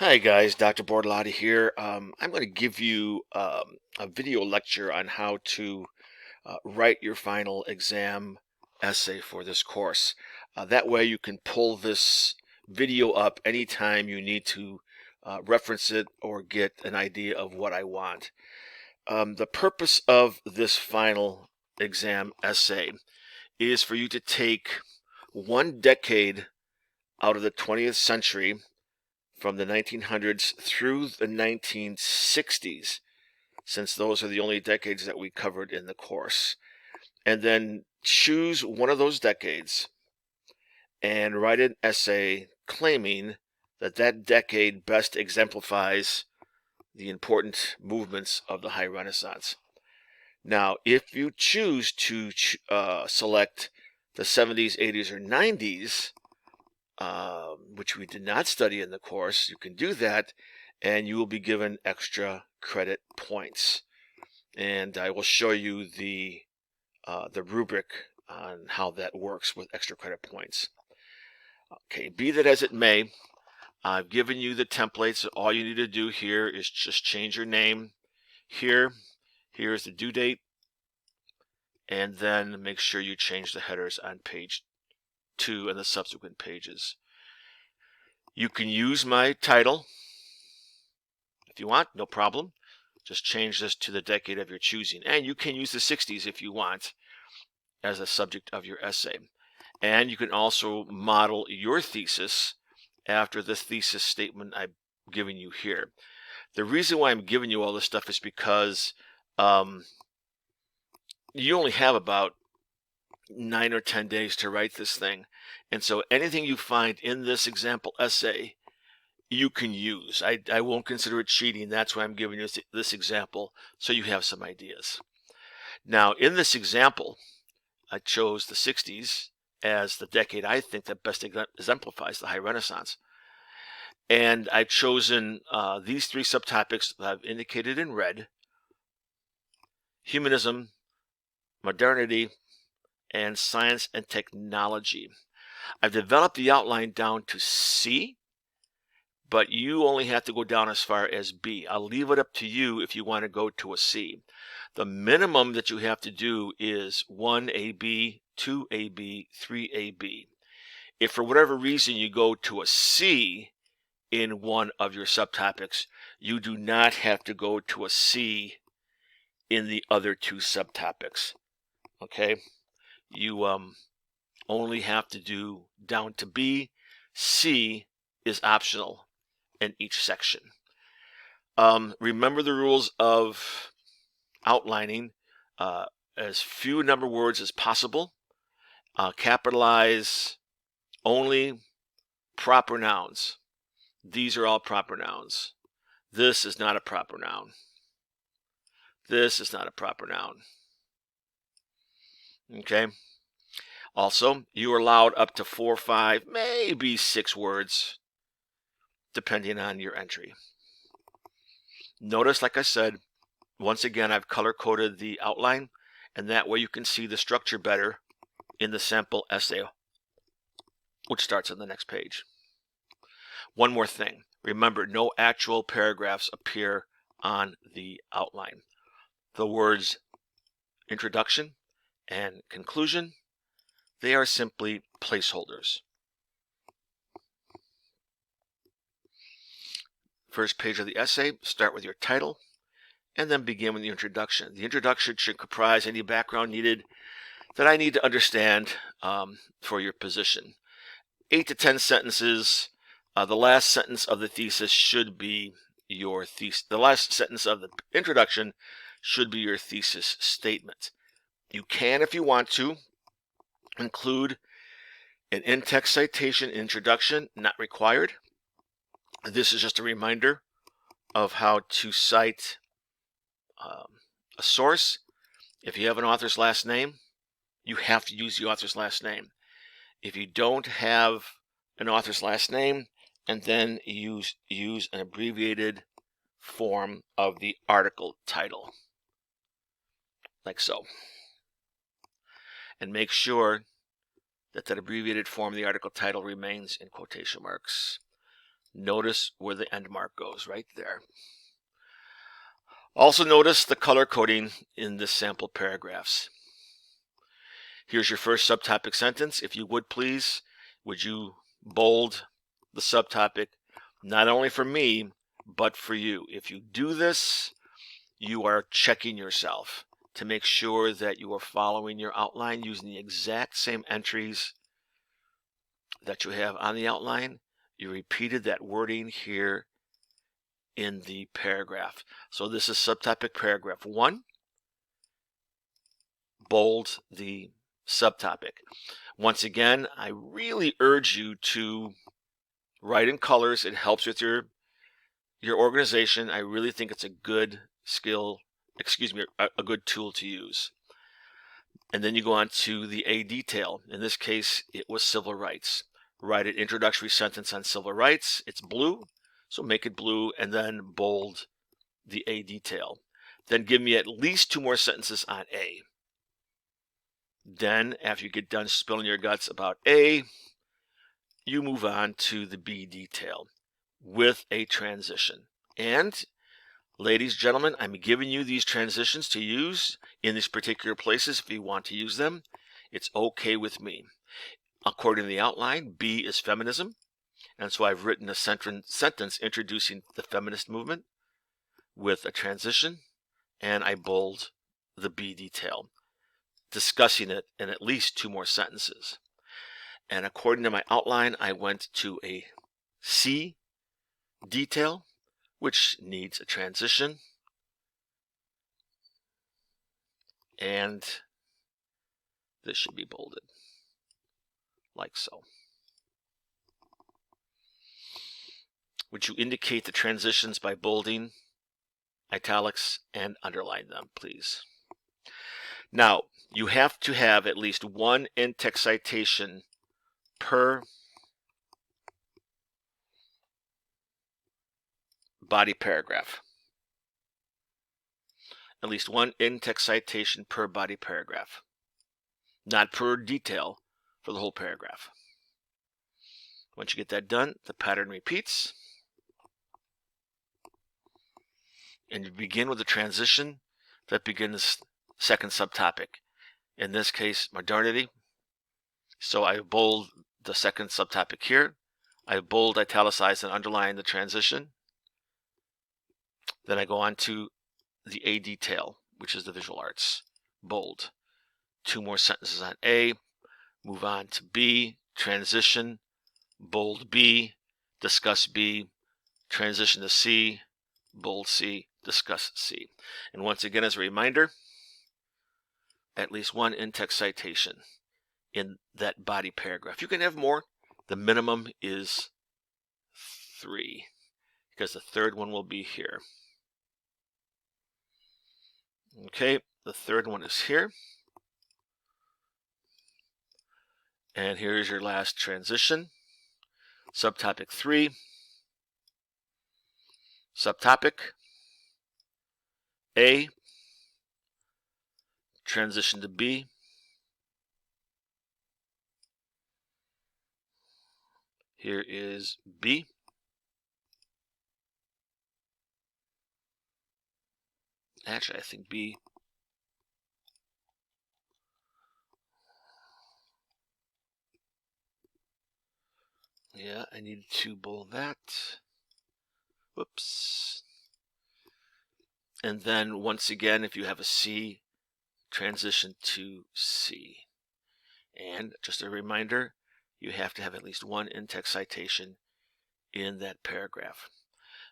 Hi guys, Dr. Bortolotti here. I'm going to give you a video lecture on how to write your final exam essay for this course. That way you can pull this video up anytime you need to reference it or get an idea of what I want. The purpose of this final exam essay is for you to take one decade out of the 20th century from the 1900s through the 1960s, since those are the only decades that we covered in the course. And then choose one of those decades and write an essay claiming that that decade best exemplifies the important movements of the High Renaissance. Now, if you choose to select the 70s, 80s, or 90s, which we did not study in the course, you can do that and you will be given extra credit points. And I will show you the rubric on how that works with extra credit points. Okay, be that as it may, I've given you the templates. All you need to do here is just change your name here. Here's the due date. And then make sure you change the headers on page 2 and the subsequent pages. You can use my title if you want, no problem. Just change this to the decade of your choosing. And you can use the 60s if you want as a subject of your essay. And you can also model your thesis after the thesis statement I've given you here. The reason why I'm giving you all this stuff is because you only have about 9 or 10 days to write this thing. And so anything you find in this example essay, you can use. I won't consider it cheating. That's why I'm giving you this example, so you have some ideas. Now, in this example, I chose the 60s as the decade I think that best exemplifies the High Renaissance. And I've chosen these 3 subtopics that I've indicated in red: humanism, modernity, and science and technology. I've developed the outline down to C, but you only have to go down as far as B. I'll leave it up to you if you want to go to a C. The minimum that you have to do is 1AB, 2AB, 3AB. If for whatever reason you go to a C in one of your subtopics, you do not have to go to a C in the other 2 subtopics. Okay? You only have to do down to B. C is optional in each section. Remember the rules of outlining: as few number of words as possible. Capitalize only proper nouns. These are all proper nouns. This is not a proper noun. This is not a proper noun. Okay? Also, you are allowed up to 4, 5, maybe 6 words, depending on your entry. Notice, like I said, once again, I've color-coded the outline, and that way you can see the structure better in the sample essay, which starts on the next page. One more thing. Remember, no actual paragraphs appear on the outline. The words introduction and conclusion, they are simply placeholders. First page of the essay, start with your title, and then begin with the introduction. The introduction should comprise any background needed that I need to understand for your position. 8 to 10 sentences. The last sentence of the thesis should be your thesis. The last sentence of the introduction should be your thesis statement. You can, if you want to, include an in-text citation introduction, not required. This is just a reminder of how to cite a source. If you have an author's last name, you have to use the author's last name. If you don't have an author's last name, and then use an abbreviated form of the article title, like so. And make sure that that abbreviated form of the article title remains in quotation marks. Notice where the end mark goes, right there. Also notice the color coding in this sample paragraphs. Here's your first subtopic sentence. If you would please, would you bold the subtopic, not only for me, but for you. If you do this, you are checking yourself to make sure that you are following your outline using the exact same entries that you have on the outline. You repeated that wording here in the paragraph. So this is subtopic paragraph 1. Bold the subtopic. Once again, I really urge you to write in colors. It helps with your organization. I really think it's a good skill, a good tool to use. And then you go on to the A detail. In this case, it was civil rights. Write an introductory sentence on civil rights. It's blue, so make it blue, and then bold the A detail. Then give me at least 2 more sentences on A. Then, after you get done spilling your guts about A, you move on to the B detail with a transition. And, ladies, gentlemen, I'm giving you these transitions to use in these particular places if you want to use them. It's okay with me. According to the outline, B is feminism. And so I've written a sentence introducing the feminist movement with a transition, and I bold the B detail, discussing it in at least 2 more sentences. And according to my outline, I went to a C detail, which needs a transition, and this should be bolded, like so. Would you indicate the transitions by bolding, italics, and underline them, please? Now, you have to have at least 1 in-text citation per body paragraph. At least 1 in-text citation per body paragraph. Not per detail, for the whole paragraph. Once you get that done, the pattern repeats. And you begin with a transition that begins second subtopic. In this case, modernity. So I bold the second subtopic here. I bold, italicize, and underline the transition. Then I go on to the A detail, which is the visual arts. Bold. 2 more sentences on A. Move on to B. Transition. Bold B. Discuss B. Transition to C. Bold C. Discuss C. And once again, as a reminder, at least 1 in-text citation in that body paragraph. You can have more. The minimum is 3, because the third one will be here. Okay, the third one is here. And here's your last transition. Subtopic 3. Subtopic A. Transition to B. Here is B. Actually, I think B. Yeah, I need to bold that. Whoops. And then once again, if you have a C, transition to C. And just a reminder, you have to have at least 1 in-text citation in that paragraph.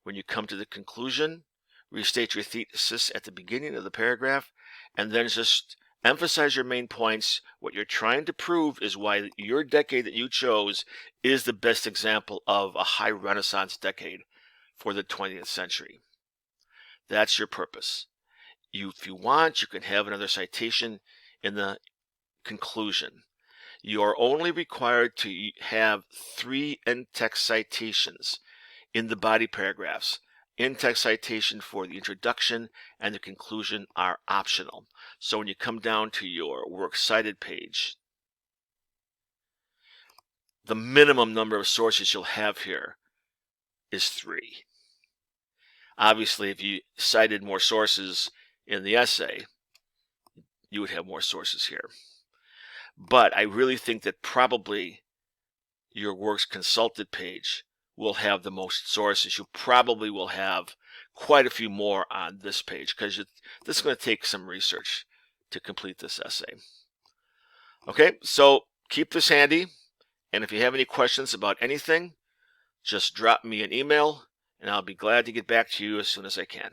When you come to the conclusion, restate your thesis at the beginning of the paragraph, and then just emphasize your main points. What you're trying to prove is why your decade that you chose is the best example of a high Renaissance decade for the 20th century. That's your purpose. If you want, you can have another citation in the conclusion. You are only required to have 3 in-text citations in the body paragraphs. In-text citation for the introduction and the conclusion are optional. So when you come down to your works cited page, the minimum number of sources you'll have here is 3. Obviously, if you cited more sources in the essay, you would have more sources here. But I really think that probably your works consulted page will have the most sources. You probably will have quite a few more on this page because this is going to take some research to complete this essay. Okay, so keep this handy, and if you have any questions about anything, just drop me an email, and I'll be glad to get back to you as soon as I can.